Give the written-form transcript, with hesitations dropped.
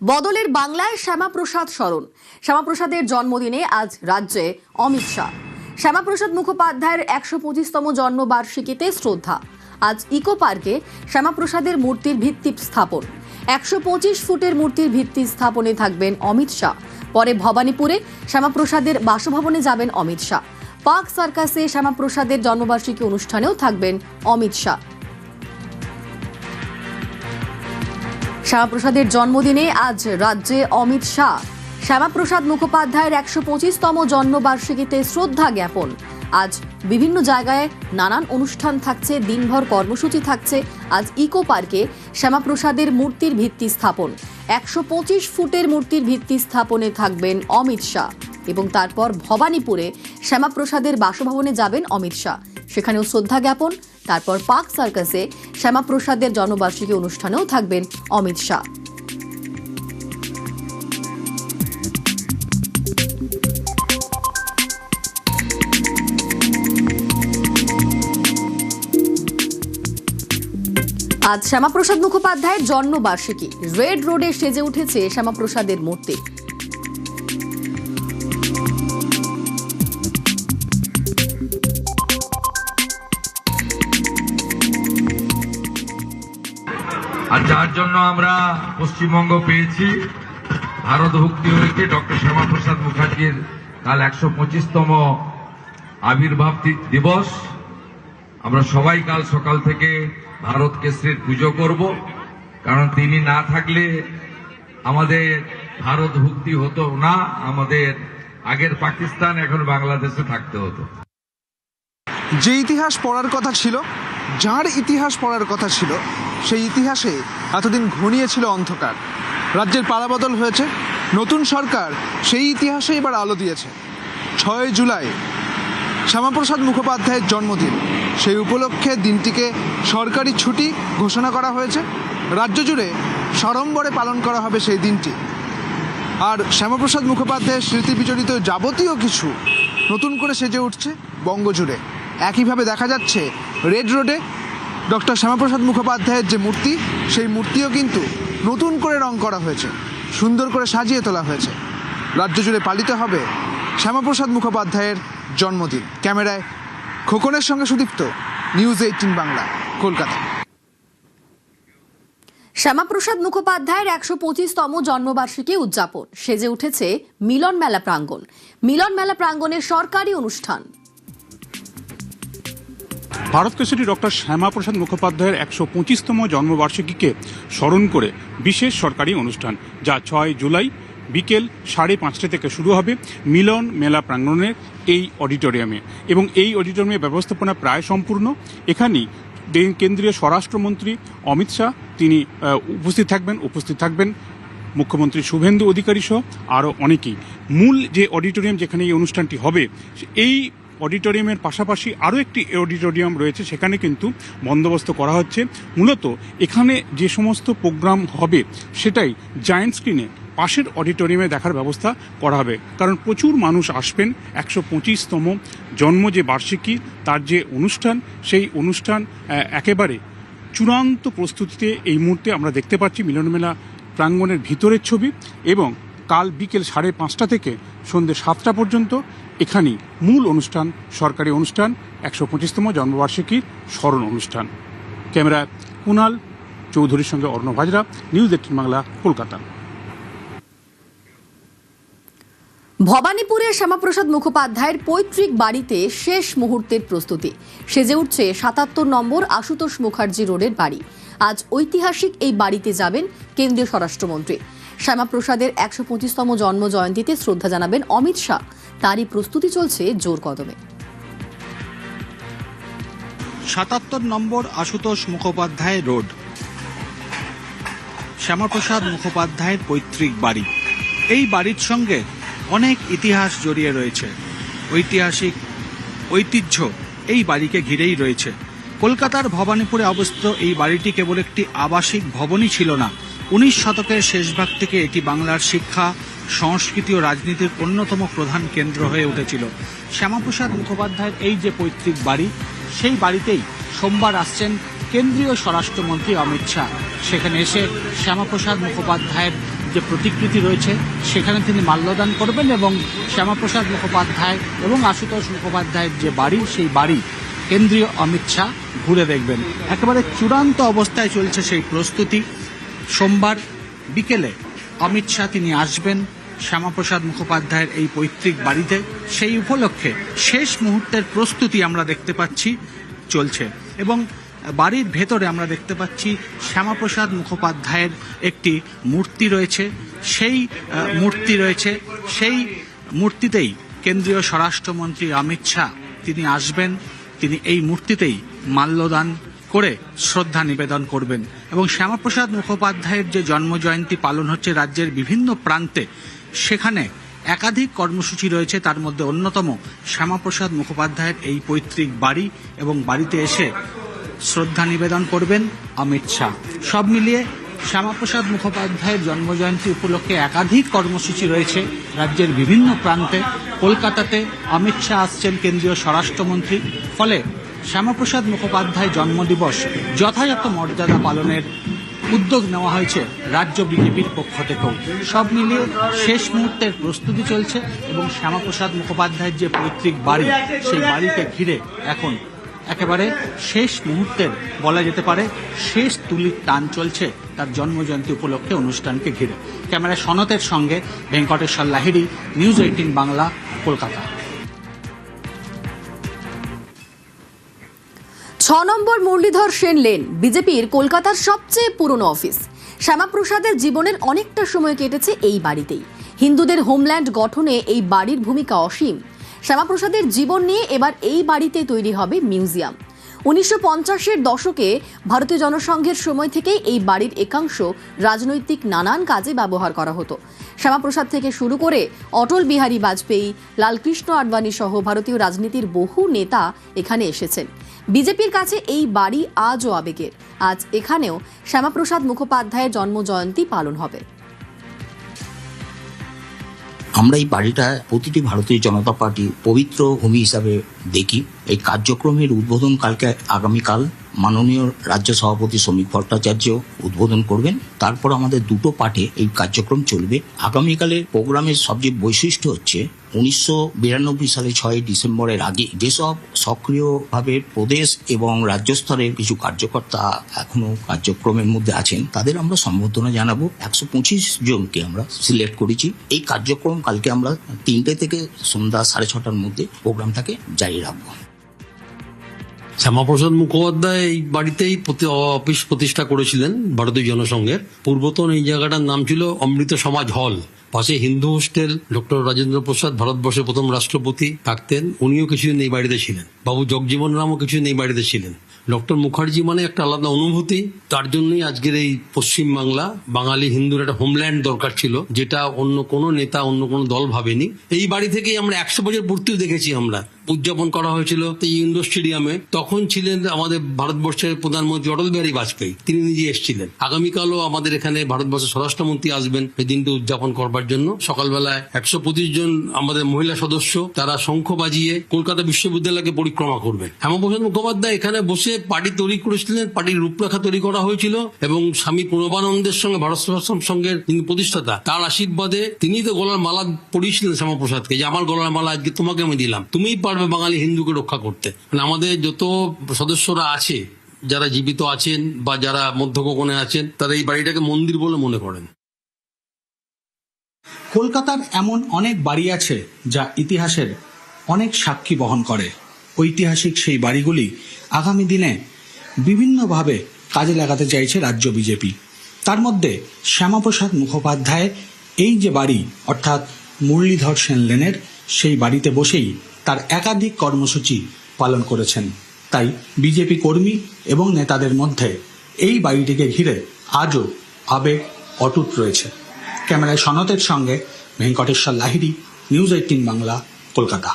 বদলের বাংলায় শ্যামাপ্রসাদ স্মরণ। শ্যামাপ্রসাদের জন্মদিনে আজ রাজ্যে অমিত শাহ। শ্যামাপ্রসাদ মুখোপাধ্যায়ের ১২৫তম জন্মবার্ষিকীতে শ্রদ্ধা। আজ ইকো পার্কে শ্যামাপ্রসাদের মূর্তির ভিত্তি স্থাপন। ১২৫ ফুটের মূর্তির ভিত্তি স্থাপনে থাকবেন অমিত শাহ। পরে ভবানীপুরে শ্যামাপ্রসাদের বাসভবনে যাবেন অমিত শাহ। পার্ক সার্কাসে শ্যামাপ্রসাদের জন্মবার্ষিকী অনুষ্ঠানেও থাকবেন অমিত শাহ। শ্যামাপ্রসাদের জন্মদিনে আজ রাজ্যে অমিত শাহ। শ্যামাপ্রসাদ মুখোপাধ্যায়ের ১২৫তম জন্মবার্ষিকীতে শ্রদ্ধা জ্ঞাপন। আজ বিভিন্ন জায়গায় নানান অনুষ্ঠান থাকছে, দিনভর কর্মসূচি থাকছে। আজ ইকো পার্কে শ্যামাপ্রসাদের মূর্তির ভিত্তি স্থাপন। ১২৫ ফুটের মূর্তির ভিত্তি স্থাপনে থাকবেন অমিত শাহ এবং তারপর ভবানীপুরে শ্যামাপ্রসাদের বাসভবনে যাবেন অমিত শাহ। সেখানেও শ্রদ্ধা জ্ঞাপন। তারপর পার্ক সার্কাসে শ্যামাপ্রসাদের জন্মবার্ষিকী অনুষ্ঠানেও থাকবেন অমিত শাহ। আজ শ্যামাপ্রসাদ মুখোপাধ্যায়ের জন্মবার্ষিকী। রেড রোডে সেজে উঠেছে শ্যামাপ্রসাদের মূর্তি। আর যার জন্য আমরা পশ্চিমবঙ্গ পেয়েছি, ভারত ভুক্তি হয়েছে ডক্টর শ্যামাপ্রসাদ মুখার্জির কাল ১২৫তম আবির্ভাব দিবস। আমরা সবাই কাল সকাল থেকে ভারত কেশরীর পুজো করব, কারণ তিনি না থাকলে আমাদের ভারত ভুক্তি হতো না, আমাদের আগের পাকিস্তান এখন বাংলাদেশে থাকতে হতো। যে ইতিহাস পড়ার কথা ছিল, যার ইতিহাস পড়ার কথা ছিল, সেই ইতিহাসে এতদিন ঘনিয়েছিল অন্ধকার। রাজ্যের পালাবদল হয়েছে, নতুন সরকার সেই ইতিহাসে এবার আলো দিয়েছে। ৬ জুলাই শ্যামাপ্রসাদ মুখোপাধ্যায়ের জন্মদিন। সেই উপলক্ষে দিনটিকে সরকারি ছুটি ঘোষণা করা হয়েছে। রাজ্য জুড়ে সাড়ম্বরে পালন করা হবে সেই দিনটি। আর শ্যামাপ্রসাদ মুখোপাধ্যায়ের স্মৃতি বিজড়িত যাবতীয় কিছু নতুন করে সেজে উঠছে বঙ্গজুড়ে। একইভাবে দেখা যাচ্ছে রেড রোডে ডক্টর শ্যামাপ্রসাদ মুখোপাধ্যায়ের যে মূর্তি, সেই মূর্তিও কিন্তু নতুন করে রং করা হয়েছে, সুন্দর করে সাজিয়ে তোলা হয়েছে। রাজ্য জুড়ে পালিত হবে শ্যামাপ্রসাদ মুখোপাধ্যায়ের জন্মদিন। ক্যামেরায় খোকনের সঙ্গে সুদীপ্ত, নিউজ 18 বাংলা, কলকাতা। শ্যামাপ্রসাদ মুখোপাধ্যায়ের ১২৫তম জন্মবার্ষিকী উদযাপন। সেজে উঠেছে মিলন মেলা প্রাঙ্গণ। মিলন মেলা প্রাঙ্গণের সরকারি অনুষ্ঠান। ভারত কেশরী ডক্টর শ্যামাপ্রসাদ মুখোপাধ্যায়ের ১২৫তম জন্মবার্ষিকীকে স্মরণ করে বিশেষ সরকারি অনুষ্ঠান, যা ৬ জুলাই বিকেল ৫:৩০ থেকে শুরু হবে মিলন মেলা প্রাঙ্গণের এই অডিটোরিয়ামে। এবং এই অডিটোরিয়ামের ব্যবস্থাপনা প্রায় সম্পূর্ণ। এখানেই কেন্দ্রীয় স্বরাষ্ট্রমন্ত্রী অমিত শাহ তিনি উপস্থিত থাকবেন মুখ্যমন্ত্রী শুভেন্দু অধিকারী সহ আরও অনেকেই। মূল যে অডিটোরিয়াম যেখানে এই অনুষ্ঠানটি হবে, এই অডিটোরিয়ামের পাশাপাশি আরও একটি অডিটোরিয়াম রয়েছে, সেখানে কিন্তু বন্দোবস্ত করা হচ্ছে। মূলত এখানে যে সমস্ত প্রোগ্রাম হবে সেটাই জায়ান্ট স্ক্রিনে পাশের অডিটোরিয়ামে দেখার ব্যবস্থা করা হবে, কারণ প্রচুর মানুষ আসবেন। ১২৫তম জন্ম যে বার্ষিকী, তার যে অনুষ্ঠান, সেই অনুষ্ঠান একেবারে চূড়ান্ত প্রস্তুতিতে এই মুহূর্তে আমরা দেখতে পাচ্ছি মিলনমেলা প্রাঙ্গণের ভিতরের ছবি। এবং কাল বিকেল ৫:৩০ থেকে সন্ধ্যে ৭টা পর্যন্ত এখানেই মূল অনুষ্ঠান, সরকারি অনুষ্ঠান, ১২৫তম জন্মবার্ষিকীর স্মরণ অনুষ্ঠান। ক্যামেরা কুণাল চৌধুরীর সঙ্গে অর্ণব হাজরা, নিউজ 18 বাংলা, কলকাতা। ভবানীপুরে শ্যামাপ্রসাদ মুখোপাধ্যায়ের পৈতৃক বাড়িতে শেষ মুহূর্তের প্রস্তুতি। সেজে উঠছে ৭৭ নম্বর আশুতোষ মুখার্জি রোডের বাড়ি। আজ ঐতিহাসিক এই বাড়িতে যাবেন কেন্দ্রীয় স্বরাষ্ট্রমন্ত্রী। শ্যামাপ্রসাদের ১২৫তম জন্ম জয়ন্তীতে শ্রদ্ধা জানাবেন অমিত শাহ। তারই প্রস্তুতি চলছে জোর কদমে। ৭৭ নম্বর আশুতোষ মুখোপাধ্যায় রোড, শ্যামাপ্রসাদ মুখোপাধ্যায়ের পৈতৃক বাড়ি। এই বাড়ির সঙ্গে অনেক ইতিহাস জড়িয়ে রয়েছে, ঐতিহাসিক ঐতিহ্য এই বাড়িকে ঘিরেই রয়েছে। কলকাতার ভবানীপুরে অবস্থিত এই বাড়িটি কেবল একটি আবাসিক ভবনই ছিল না। ১৯ শতকের শেষভাগ থেকে এটি বাংলার শিক্ষা, সংস্কৃতি ও রাজনীতির অন্যতম প্রধান কেন্দ্র হয়ে উঠেছিল। শ্যামাপ্রসাদ মুখোপাধ্যায়ের এই যে পৈতৃক বাড়ি, সেই বাড়িতেই সোমবার আসছেন কেন্দ্রীয় স্বরাষ্ট্রমন্ত্রী অমিত শাহ। সেখানে এসে শ্যামাপ্রসাদ মুখোপাধ্যায়ের যে প্রতিকৃতি রয়েছে সেখানে তিনি মাল্যদান করবেন এবং শ্যামাপ্রসাদ মুখোপাধ্যায় এবং আশুতোষ মুখোপাধ্যায়ের যে বাড়ি সেই বাড়ি কেন্দ্রীয় অমিত শাহ ঘুরে দেখবেন। একেবারে চূড়ান্ত অবস্থায় চলছে সেই প্রস্তুতি। সোমবার বিকেলে অমিত শাহ তিনি আসবেন শ্যামাপ্রসাদ মুখোপাধ্যায়ের এই পৈতৃক বাড়িতে। সেই উপলক্ষে শেষ মুহূর্তের প্রস্তুতি আমরা দেখতে পাচ্ছি চলছে এবং বাড়ির ভেতরে আমরা দেখতে পাচ্ছি শ্যামাপ্রসাদ মুখোপাধ্যায়ের একটি মূর্তি রয়েছে। সেই মূর্তিতেই কেন্দ্রীয় স্বরাষ্ট্রমন্ত্রী অমিত শাহ তিনি আসবেন। তিনি এই মূর্তিতেই মাল্যদান করে শ্রদ্ধা নিবেদন করবেন এবং শ্যামাপ্রসাদ মুখোপাধ্যায়ের যে জন্মজয়ন্তী পালন হচ্ছে রাজ্যের বিভিন্ন প্রান্তে, সেখানে একাধিক কর্মসূচি রয়েছে। তার মধ্যে অন্যতম শ্যামাপ্রসাদ মুখোপাধ্যায়ের এই পৈতৃক বাড়ি এবং বাড়িতে এসে শ্রদ্ধা নিবেদন করবেন অমিত শাহ। সব মিলিয়ে শ্যামাপ্রসাদ মুখোপাধ্যায়ের জন্মজয়ন্তী উপলক্ষে একাধিক কর্মসূচি রয়েছে রাজ্যের বিভিন্ন প্রান্তে। কলকাতাতে অমিত শাহ আসছেন কেন্দ্রীয় স্বরাষ্ট্রমন্ত্রী, ফলে শ্যামাপ্রসাদ মুখোপাধ্যায় জন্মদিবস যথাযথ মর্যাদা পালনের উদ্যোগ নেওয়া হয়েছে রাজ্য বিজেপির পক্ষ থেকেও। সব মিলিয়ে শেষ মুহূর্তের প্রস্তুতি চলছে এবং শ্যামাপ্রসাদ মুখোপাধ্যায়ের যে পৈতৃক বাড়ি সেই বাড়িকে ঘিরে এখন একেবারে শেষ মুহূর্তের বলা যেতে পারে শেষ তুলির টান চলছে তার জন্মজয়ন্তী উপলক্ষে অনুষ্ঠানকে ঘিরে। ক্যামেরায় সনতের সঙ্গে ভেঙ্কটেশ্বর লাহিড়ী, নিউজ 18 বাংলা, কলকাতা। 6 নম্বর মুরলীধর সেন লেন বিজেপির কলকাতার সবচেয়ে পুরনো অফিস। শ্যামাপ্রসাদের জীবনের অনেকটা সময় কেটেছে এই বাড়িতেই। হিন্দুদের হোমল্যান্ড গঠনে এই বাড়ির ভূমিকা অসীম। শ্যামাপ্রসাদের জীবন নিয়ে এবার এই বাড়িতে তৈরি হবে মিউজিয়াম। 1950-এর দশকে ভারতীয় জনসংঘের সময় থেকেই এই বাড়ির একাংশ রাজনৈতিক নানান কাজে ব্যবহার করা হতো। শ্যামাপ্রসাদ থেকে শুরু করে অটল বিহারী বাজপেয়ী, লালকৃষ্ণ আডবাণী সহ ভারতীয় রাজনীতির বহু নেতা এখানে এসেছেন। বিজেপির কাছে এই বাড়ি আজও আবেগের। আজ এখানেও শ্যামাপ্রসাদ মুখোপাধ্যায়ের জন্মজয়ন্তী পালন হবে। আমরা এই বাড়িটা প্রতিটি ভারতীয় জনতা পার্টি পবিত্র ভূমি হিসাবে দেখি। এই কার্যক্রমের উদ্বোধন আগামীকাল মাননীয় রাজ্য সভাপতি শ্রমিক ভট্টাচার্য উদ্বোধন করবেন। তারপর আমাদের দুটো পার্টে এই কার্যক্রম চলবে। আগামীকালের প্রোগ্রামের সবচেয়ে বৈশিষ্ট্য হচ্ছে 1992 সালে 6 ডিসেম্বরের আগে যেসব সক্রিয়ভাবে প্রদেশ এবং রাজ্য স্তরের কিছু কার্যকর্তা এখনো কার্যক্রমের মধ্যে আছেন, তাদের আমরা সম্বর্ধনা জানাবো। 125 জনকে আমরা সিলেক্ট করেছি। এই কার্যক্রম কালকে আমরা 3টে থেকে সন্ধ্যা 6:30টার মধ্যে প্রোগ্রামটাকে জারি রাখবো। শ্যামাপ্রসাদ মুখোপাধ্যায় এই বাড়িতেই অফিস প্রতিষ্ঠা করেছিলেন ভারতীয় জনসংঘের। পূর্বতন এই জায়গাটার নাম ছিল অমৃত সমাজ হল। পাশে হিন্দু হোস্টেল। ডক্টর রাজেন্দ্র প্রসাদ ভারতবর্ষের প্রথম রাষ্ট্রপতি থাকতেন, উনিও কিছুদিন এই বাড়িতে ছিলেন। বাবু জগজীবন রামও কিছুদিন এই বাড়িতে ছিলেন। ডক্টর মুখার্জি মানে একটা আলাদা অনুভূতি। তার জন্যই আজকের এই পশ্চিম বাংলা বাঙালি হিন্দুর একটা হোমল্যান্ড দরকার ছিল, যেটা অন্য কোনো নেতা অন্য কোনো দল ভাবেনি। এই বাড়ি থেকেই আমরা 100 বছর পূর্তিও দেখেছি। আমরা উদযাপন করা হয়েছিল ইন্ডোর স্টেডিয়ামে। তখন ছিলেন আমাদের ভারতবর্ষের প্রধানমন্ত্রী অটল বিহারী বাজপেয়ী, তিনি নিজে এসেছিলেন। আগামীকালও আমাদের এখানে ভারতবর্ষের স্বরাষ্ট্রমন্ত্রী আসবেন এই দিনটি উদযাপন করবার জন্য। সকালবেলায় 125 জন আমাদের মহিলা সদস্য তারা শঙ্খ বাজিয়ে কলকাতা বিশ্ববিদ্যালয়কে পরিক্রমা করবেন। শ্যামাপ্রসাদ মুখোপাধ্যায় এখানে বসে পার্টি তৈরি করেছিলেন, পার্টির রূপরেখা তৈরি করা হয়েছিল এবং স্বামী প্রণবানন্দের সঙ্গে ভারত সেবাশ্রম সংঘের যিনি প্রতিষ্ঠাতা, তার আশীর্বাদে তিনি তো গলার মালা পরিয়েছিলেন শ্যামাপ্রসাদকে, যে আমার গলার মালা আজকে তোমাকে আমি দিলাম, তুমিই পারবে বাঙালি হিন্দুকে রক্ষা করতে। মানে আমাদের যত সদস্যরা আছে, যারা জীবিত আছেন বা যারা মধ্যগগনে আছেন, তারা এই বাড়িটাকে মন্দির বলে মনে করেন। কলকাতার এমন অনেক বাড়ি আছে যা ইতিহাসের অনেক সাক্ষী বহন করে। ঐতিহাসিক সেই বাড়িগুলি আগামী দিনে বিভিন্নভাবে কাজে লাগাতে চাইছে রাজ্য বিজেপি। তার মধ্যে শ্যামাপ্রসাদ মুখোপাধ্যায় এই যে বাড়ি অর্থাৎ মুরলীধর সেন লেনের, সেই বাড়িতে বসেই তার একাধিক কর্মসূচি পালন করেছেন। তাই বিজেপি কর্মী এবং নেতাদের মধ্যে এই বাড়িটিকে ঘিরে আজও আবেগ অটুট রয়েছে। ক্যামেরায় সনতের সঙ্গে ভেঙ্কটেশ্বর লাহিড়ী, নিউজ 18 বাংলা, কলকাতা।